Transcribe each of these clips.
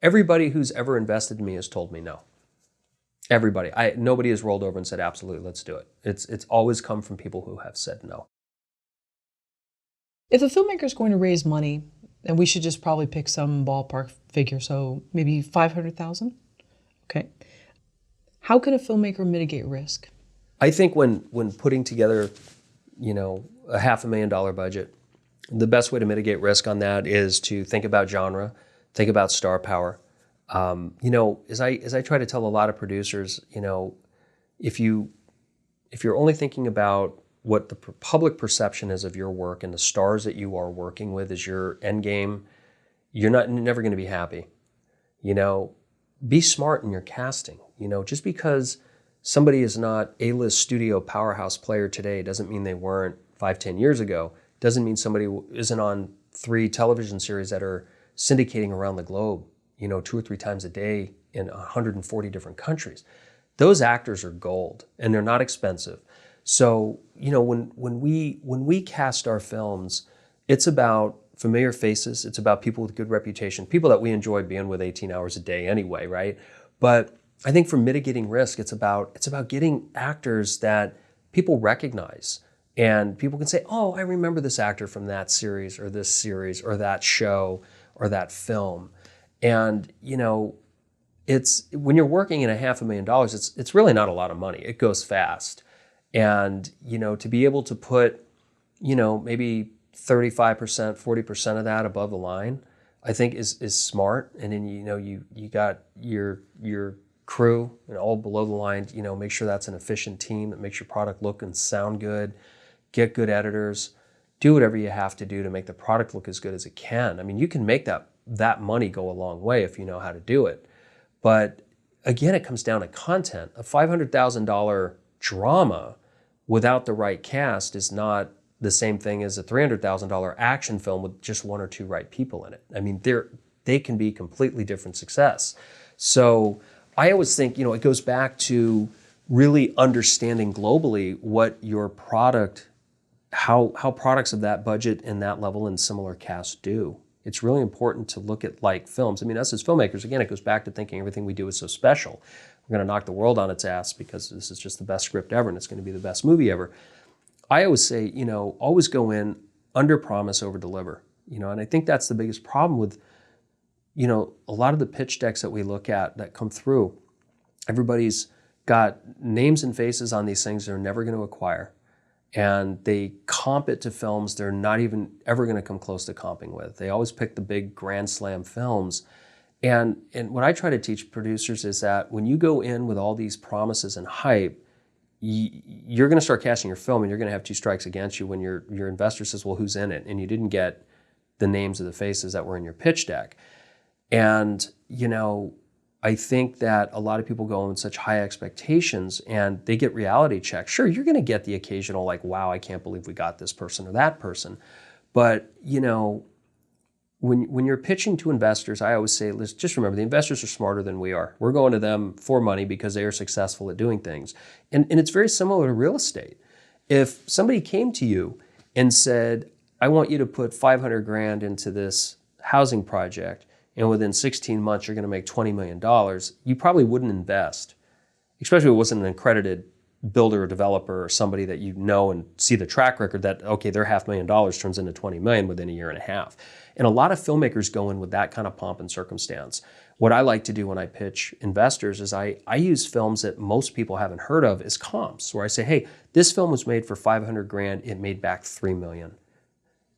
Everybody who's ever invested in me has told me no. Everybody. Nobody has rolled over and said, absolutely, let's do it. It's always come from people who have said no. If a filmmaker is going to raise money, and we should just probably pick some ballpark figure, so maybe 500,000. Okay. How can a filmmaker mitigate risk? I think when putting together, a $500,000 budget, the best way to mitigate risk on that is to think about genre, think about star power. As I try to tell a lot of producers, if you're only thinking about what the public perception is of your work and the stars that you are working with as your end game, you're never going to be happy. Be smart in your casting. Just because somebody is not A-list studio powerhouse player today doesn't mean they weren't 5-10 years ago. Doesn't mean somebody isn't on 3 television series that are syndicating around the globe, 2 or 3 times a day in 140 different countries. Those actors are gold, and they're not expensive. So, when we cast our films, it's about familiar faces. It's about people with good reputation, people that we enjoy being with 18 hours a day anyway, right? But I think for mitigating risk, it's about getting actors that people recognize. And people can say, oh, I remember this actor from that series or this series or that show or that film. And, it's when you're working in $500,000, it's really not a lot of money. It goes fast. And, to be able to put, maybe 35%, 40% of that above the line, I think is smart. And then, you got your crew all below the line, make sure that's an efficient team that makes your product look and sound good, get good editors, do whatever you have to do to make the product look as good as it can. I mean, you can make that money go a long way if you know how to do it. But again, it comes down to content. A $500,000 drama without the right cast is not the same thing as a $300,000 action film with just 1 or 2 right people in it. I mean, they can be completely different success. So I always think, it goes back to really understanding globally what your product, how products of that budget and that level and similar casts do. It's really important to look at like films. I mean, us as filmmakers, again, it goes back to thinking everything we do is so special. We're going to knock the world on its ass because this is just the best script ever and it's going to be the best movie ever. I always say, always go in, under promise, over deliver. And I think that's the biggest problem with, a lot of the pitch decks that we look at that come through. Everybody's got names and faces on these things they're never going to acquire. And they comp it to films they're not even ever going to come close to comping with. They always pick the big grand slam films. And what I try to teach producers is that when you go in with all these promises and hype, you're going to start casting your film and you're going to have 2 strikes against you when your investor says, well, who's in it? And you didn't get the names of the faces that were in your pitch deck. And, I think that a lot of people go in with such high expectations and they get reality checks. Sure, you're going to get the occasional like, wow, I can't believe we got this person or that person. But, when you're pitching to investors, I always say, let's just remember, the investors are smarter than we are. We're going to them for money because they are successful at doing things. And it's very similar to real estate. If somebody came to you and said, I want you to put 500 grand into this housing project, and within 16 months, you're going to make $20 million, you probably wouldn't invest, especially if it wasn't an accredited builder or developer or somebody that you know and see the track record that, okay, their $500,000 turns into 20 million within a year and a half. And a lot of filmmakers go in with that kind of pomp and circumstance. What I like to do when I pitch investors is I use films that most people haven't heard of as comps, where I say, hey, this film was made for 500 grand, it made back 3 million.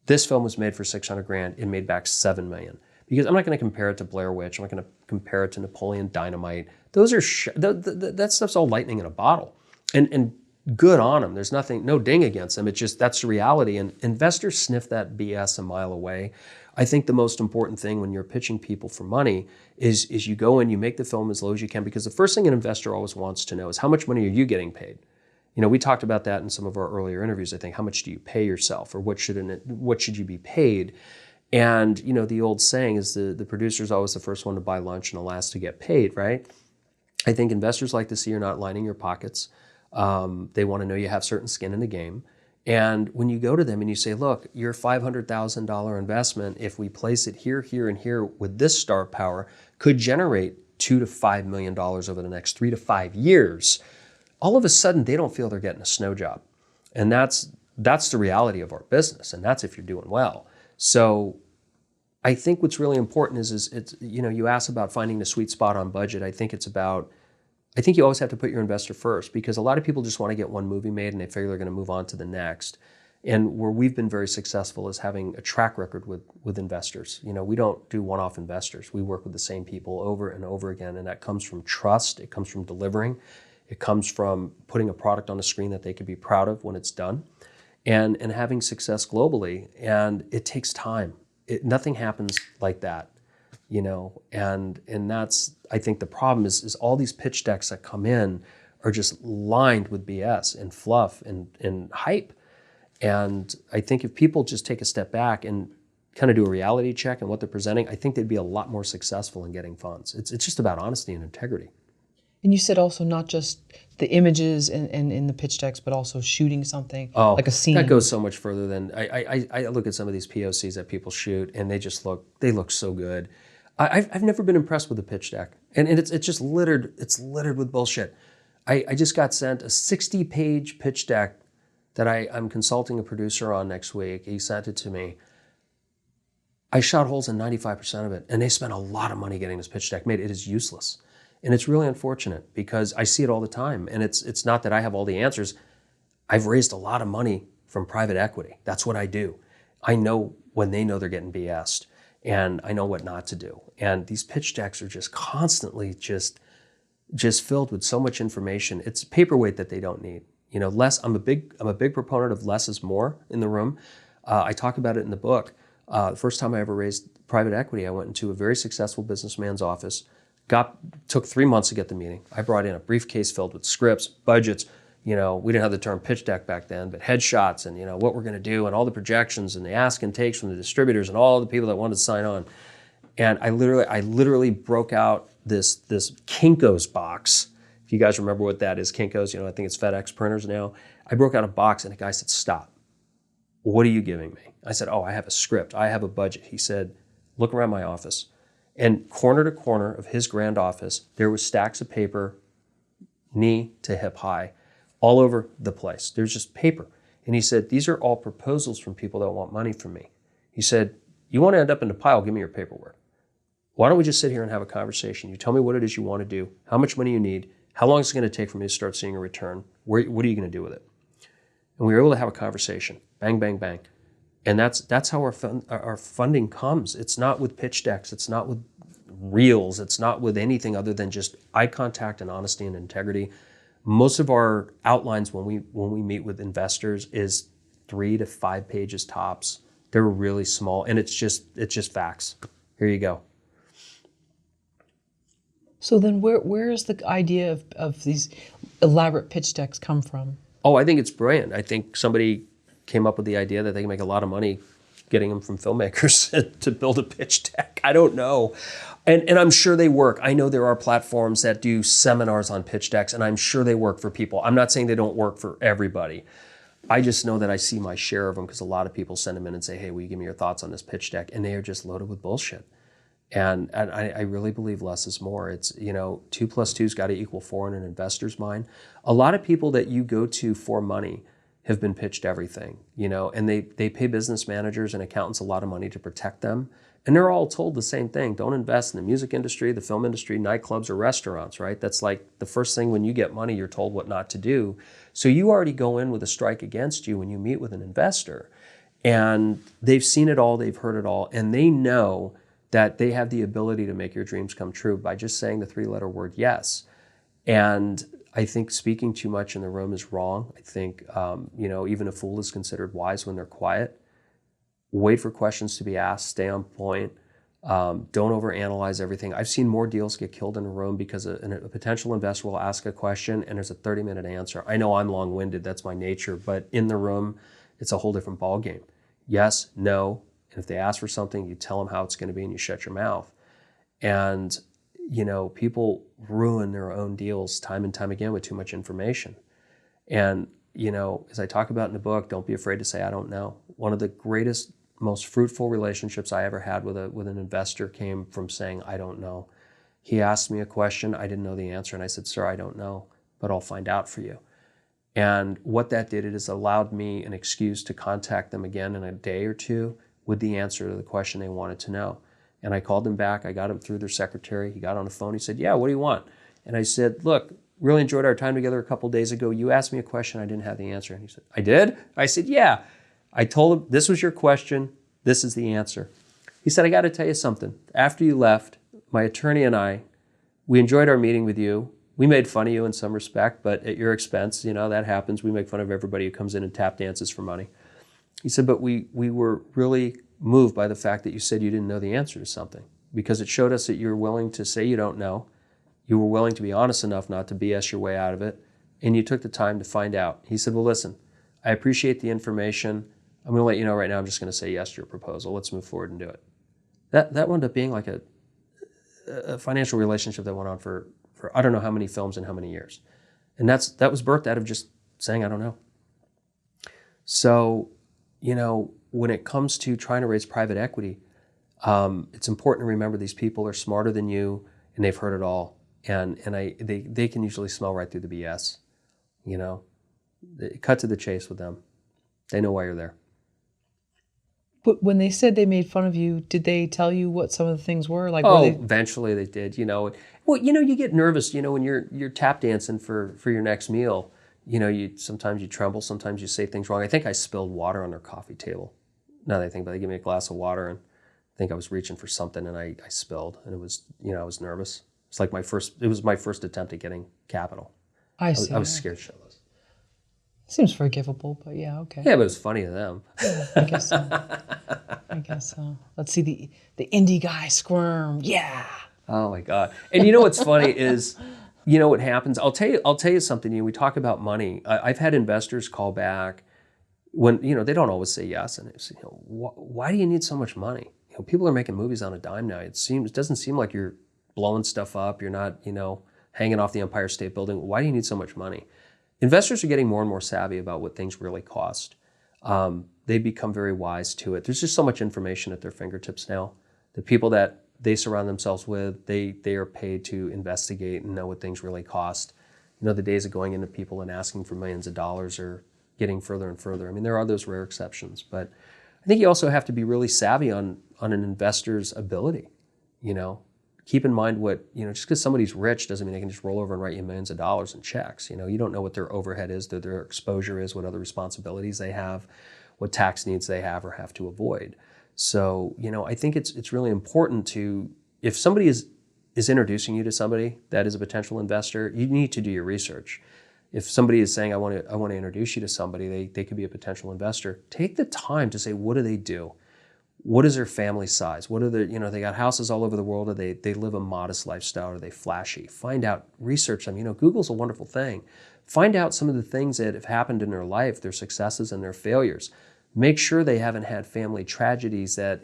This film was made for 600 grand, it made back 7 million. Because I'm not going to compare it to Blair Witch. I'm not going to compare it to Napoleon Dynamite. Those are that stuff's all lightning in a bottle, and good on them. There's no ding against them. It's just that's the reality. And investors sniff that BS a mile away. I think the most important thing when you're pitching people for money is you go in, you make the film as low as you can, because the first thing an investor always wants to know is how much money are you getting paid. We talked about that in some of our earlier interviews. I think, how much do you pay yourself, or what should you be paid? And, the old saying is the producer's always the first one to buy lunch and the last to get paid, right? I think investors like to see you're not lining your pockets. They want to know you have certain skin in the game. And when you go to them and you say, look, your $500,000 investment, if we place it here, here, and here with this star power, could generate $2 to $5 million over the next 3 to 5 years, all of a sudden they don't feel they're getting a snow job. And that's the reality of our business. And that's if you're doing well. So I think what's really important is it's, you know, you ask about finding the sweet spot on budget. I think you always have to put your investor first, because a lot of people just want to get one movie made and they figure they're going to move on to the next. And where we've been very successful is having a track record with investors. You know, we don't do one-off investors. We work with the same people over and over again. And that comes from trust. It comes from delivering. It comes from putting a product on the screen that they can be proud of when it's done, and having success globally. And it takes time. Nothing happens like that, you know, and that's, I think the problem is all these pitch decks that come in are just lined with BS and fluff and hype. And I think if people just take a step back and kind of do a reality check on what they're presenting, I think they'd be a lot more successful in getting funds. It's just about honesty and integrity. And you said also not just the images and in the pitch decks, but also shooting something, like a scene. That goes so much further than, I look at some of these POCs that people shoot and they look so good. I've never been impressed with the pitch deck. And it's just littered with bullshit. I just got sent a 60-page pitch deck that I'm consulting a producer on next week. He sent it to me. I shot holes in 95% of it, and they spent a lot of money getting this pitch deck made. It is useless. And it's really unfortunate because I see it all the time. And it's not that I have all the answers. I've raised a lot of money from private equity. That's what I do. I know when they know they're getting BS'd, and I know what not to do. And these pitch decks are just constantly just filled with so much information. It's paperweight that they don't need. You know, I'm a big proponent of less is more in the room. I talk about it in the book. The first time I ever raised private equity, I went into a very successful businessman's office. Took 3 months to get the meeting. I brought in a briefcase filled with scripts, budgets. You know, we didn't have the term pitch deck back then, but headshots and, you know, what we're going to do and all the projections and the ask and takes from the distributors and all the people that wanted to sign on. And I literally broke out this Kinko's box. If you guys remember what that is, Kinko's, you know, I think it's FedEx printers now. I broke out a box and the guy said, "Stop. What are you giving me?" I said, "Oh, I have a script. I have a budget." He said, "Look around my office." And corner to corner of his grand office, there was stacks of paper, knee to hip high, all over the place. There's just paper. And he said, "These are all proposals from people that want money from me." He said, "You want to end up in the pile, give me your paperwork. Why don't we just sit here and have a conversation? You tell me what it is you want to do, how much money you need, how long is it going to take for me to start seeing a return, what are you going to do with it?" And we were able to have a conversation. Bang, bang, bang. And that's how our funding comes. It's not with pitch decks. It's not with reels. It's not with anything other than just eye contact and honesty and integrity. Most of our outlines when we meet with investors is 3 to 5 pages tops. They're really small, and it's just facts. Here you go. So then where is the idea of these elaborate pitch decks come from? Oh, I think it's brilliant. I think somebody came up with the idea that they can make a lot of money getting them from filmmakers to build a pitch deck. I don't know. And I'm sure they work. I know there are platforms that do seminars on pitch decks, and I'm sure they work for people. I'm not saying they don't work for everybody. I just know that I see my share of them because a lot of people send them in and say, "Hey, will you give me your thoughts on this pitch deck?" And they are just loaded with bullshit. And I really believe less is more. It's, you know, 2 plus 2's got to equal 4 in an investor's mind. A lot of people that you go to for money have been pitched everything, you know, and they pay business managers and accountants a lot of money to protect them. And they're all told the same thing. Don't invest in the music industry, the film industry, nightclubs, or restaurants, right? That's like the first thing when you get money, you're told what not to do. So you already go in with a strike against you when you meet with an investor. And they've seen it all, they've heard it all, and they know that they have the ability to make your dreams come true by just saying the 3-letter word yes. And I think speaking too much in the room is wrong. I think, you know, even a fool is considered wise when they're quiet. Wait for questions to be asked, stay on point. Don't overanalyze everything. I've seen more deals get killed in a room because a potential investor will ask a question and there's a 30-minute answer. I know I'm long-winded, that's my nature, but in the room, it's a whole different ballgame. Yes, no, and if they ask for something, you tell them how it's going to be and you shut your mouth. And, you know, people ruin their own deals time and time again with too much information. And as I talk about in the book, don't be afraid to say, I don't know. One of the greatest, most fruitful relationships I ever had with an investor came from saying, I don't know. He asked me a question, I didn't know the answer, and I said, sir, I don't know, but I'll find out for you. And what that did, it has allowed me an excuse to contact them again in a day or two with the answer to the question they wanted to know. And I called them back, I got him through their secretary, he got on the phone, he said, yeah, what do you want? And I said, look, really enjoyed our time together a couple days ago. You asked me a question, I didn't have the answer. And he said, I did? I said, yeah. I told him, this was your question, this is the answer. He said, I got to tell you something. After you left, my attorney and I, we enjoyed our meeting with you. We made fun of you in some respect, but at your expense, that happens. We make fun of everybody who comes in and tap dances for money. He said, but we were really moved by the fact that you said you didn't know the answer to something, because it showed us that you're willing to say you don't know. You were willing to be honest enough not to BS your way out of it, and you took the time to find out. He said, well, listen, I appreciate the information. I'm going to let you know right now, I'm just going to say yes to your proposal. Let's move forward and do it. That wound up being like a financial relationship that went on for I don't know how many films and how many years. And that was birthed out of just saying, I don't know. So, when it comes to trying to raise private equity, it's important to remember these people are smarter than you and they've heard it all. And they can usually smell right through the BS. Cut to the chase with them. They know why you're there. But when they said they made fun of you, did they tell you what some of the things were? Eventually they did. Well, you get nervous. When you're tap dancing for your next meal. Sometimes you tremble. Sometimes you say things wrong. I think I spilled water on their coffee table. Now that I think about it, they gave me a glass of water, and I think I was reaching for something, and I spilled, and it was, I was nervous. It was my first attempt at getting capital. I see. I was scared shitless. Seems forgivable, but yeah, okay. Yeah, but it was funny to them. Yeah, I guess so. Let's see the indie guy squirm. Yeah. Oh my God. And what's funny is, what happens? I'll tell you something. We talk about money. I've had investors call back when they don't always say yes, and it's why do you need so much money? People are making movies on a dime now. It doesn't seem like you're blowing stuff up. You're not hanging off the Empire State Building. Why do you need so much money? Investors are getting more and more savvy about what things really cost. They become very wise to it. There's just so much information at their fingertips now. The people that they surround themselves with, they are paid to investigate and know what things really cost. The days of going into people and asking for millions of dollars are getting further and further. I mean, there are those rare exceptions, but I think you also have to be really savvy on an investor's ability. Keep in mind what, just because somebody's rich doesn't mean they can just roll over and write you millions of dollars in checks. You don't know what their overhead is, their exposure is, what other responsibilities they have, what tax needs they have or have to avoid. So, I think it's really important to, if somebody is introducing you to somebody that is a potential investor, you need to do your research. If somebody is saying, I want to introduce you to somebody, they could be a potential investor. Take the time to say, what do they do? What is their family size? What are they got houses all over the world, or they live a modest lifestyle, or are they flashy? Find out, research them. Google's a wonderful thing. Find out some of the things that have happened in their life, their successes and their failures. Make sure they haven't had family tragedies that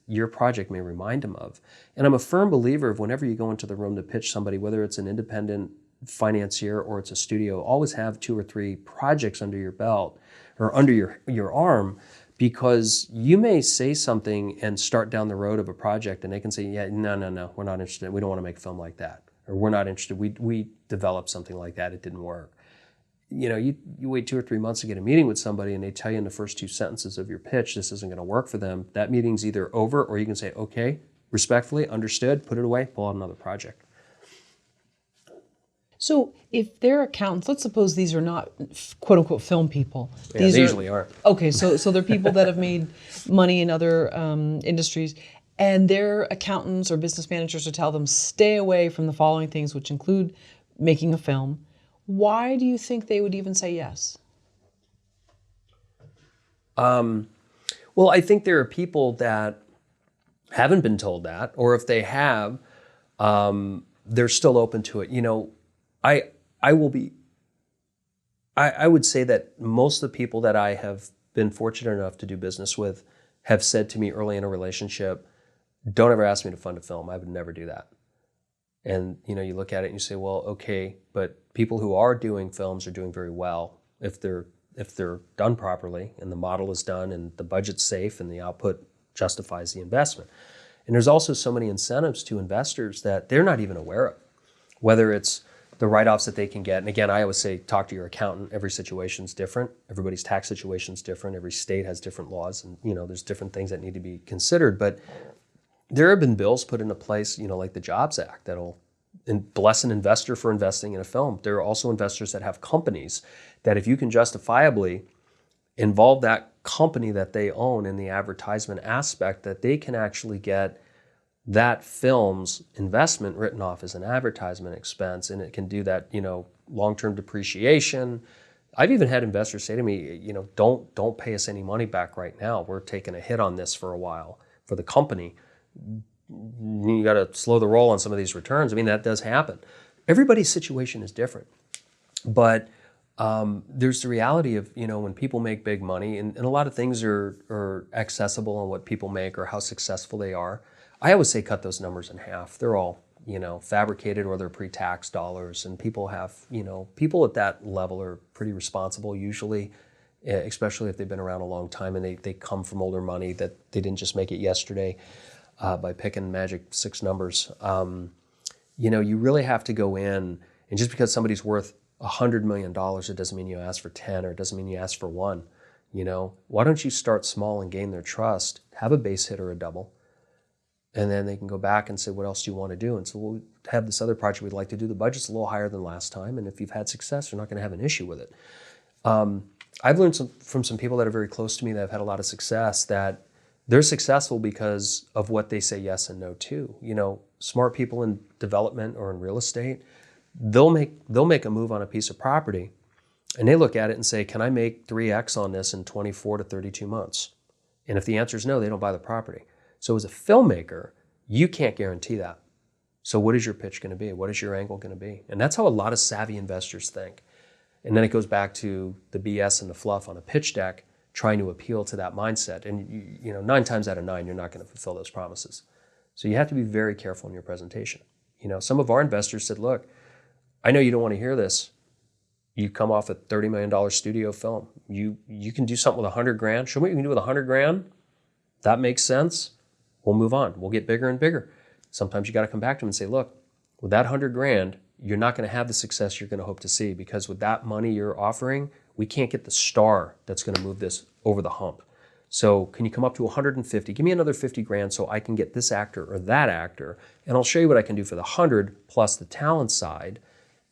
your project may remind them of. And I'm a firm believer of whenever you go into the room to pitch somebody, whether it's an independent financier or it's a studio, always have 2 or 3 projects under your belt or under your arm, because you may say something and start down the road of a project and they can say, yeah, no, we're not interested. We don't want to make a film like that. Or we're not interested. We developed something like that. It didn't work. You wait 2 or 3 months to get a meeting with somebody and they tell you in the first 2 sentences of your pitch, this isn't going to work for them. That meeting's either over, or you can say, okay, respectfully, understood, put it away, pull out another project. So if they're accountants, let's suppose these are not quote unquote film people. Yeah, they usually are. Okay, so they're people that have made money in other industries, and their accountants or business managers will tell them, stay away from the following things, which include making a film. Why do you think they would even say yes? Well, I think there are people that haven't been told that, or if they have, they're still open to it. I would say that most of the people that I have been fortunate enough to do business with have said to me early in a relationship, don't ever ask me to fund a film. I would never do that. And you look at it and you say, well, okay, but people who are doing films are doing very well if they're if they're done properly and the model is done and the budget's safe and the output justifies the investment. And there's also so many incentives to investors that they're not even aware of, whether it's the write-offs that they can get. And again, I always say, talk to your accountant. Every situation's different. Everybody's tax situation's different. Every state has different laws, and there's different things that need to be considered. But there have been bills put into place, like the Jobs Act, that'll bless an investor for investing in a film. There are also investors that have companies that if you can justifiably involve that company that they own in the advertisement aspect, that they can actually get that film's investment written off as an advertisement expense, and it can do that, long-term depreciation. I've even had investors say to me, don't pay us any money back right now. We're taking a hit on this for a while for the company. You got to slow the roll on some of these returns. I mean, that does happen. Everybody's situation is different, but there's the reality of, when people make big money, and a lot of things are accessible on what people make or how successful they are. I always say cut those numbers in half. They're all, fabricated, or they're pre-tax dollars, and people have, people at that level are pretty responsible usually, especially if they've been around a long time and they come from older money, that they didn't just make it yesterday by picking magic 6 numbers. You really have to go in, and just because somebody's worth $100 million, it doesn't mean you ask for 10, or it doesn't mean you ask for 1. Why don't you start small and gain their trust, have a base hit or a double, and then they can go back and say, what else do you want to do? And so we'll have this other project we'd like to do. The budget's a little higher than last time, and if you've had success, you're not going to have an issue with it. I've learned from some people that are very close to me that have had a lot of success, that they're successful because of what they say yes and no to. Smart people in development or in real estate, they'll make a move on a piece of property, and they look at it and say, can I make 3x on this in 24 to 32 months? And if the answer is no, they don't buy the property. So as a filmmaker, you can't guarantee that. So what is your pitch going to be? What is your angle going to be? And that's how a lot of savvy investors think. And then it goes back to the BS and the fluff on a pitch deck, trying to appeal to that mindset. And 9 times out of 9, you're not going to fulfill those promises. So you have to be very careful in your presentation. Some of our investors said, look, I know you don't want to hear this. You come off a $30 million studio film. You can do something with $100,000. Show me what you can do with $100,000. That makes sense. We'll move on. We'll get bigger and bigger. Sometimes you got to come back to them and say, look, with that $100,000, you're not going to have the success you're going to hope to see, because with that money you're offering, we can't get the star that's going to move this over the hump. So can you come up to 150? Give me another $50,000 so I can get this actor or that actor, and I'll show you what I can do for the 100 plus the talent side,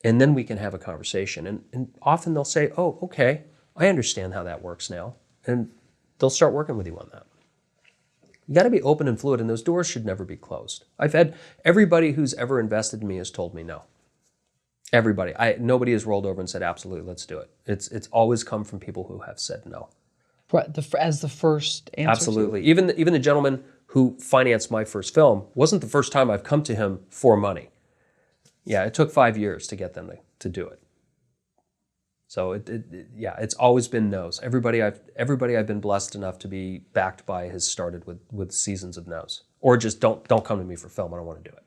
and then we can have a conversation. And often they'll say, oh, okay, I understand how that works now, and they'll start working with you on that. You got to be open and fluid, and those doors should never be closed. I've had everybody who's ever invested in me has told me no. Everybody. Nobody has rolled over and said, absolutely, let's do it. It's always come from people who have said no. As the first answer. Absolutely. Even the gentleman who financed my first film wasn't the first time I've come to him for money. Yeah, it took 5 years to get them to do it. So it's always been no's. Everybody I've been blessed enough to be backed by has started with seasons of no's, or just don't come to me for film. I don't want to do it.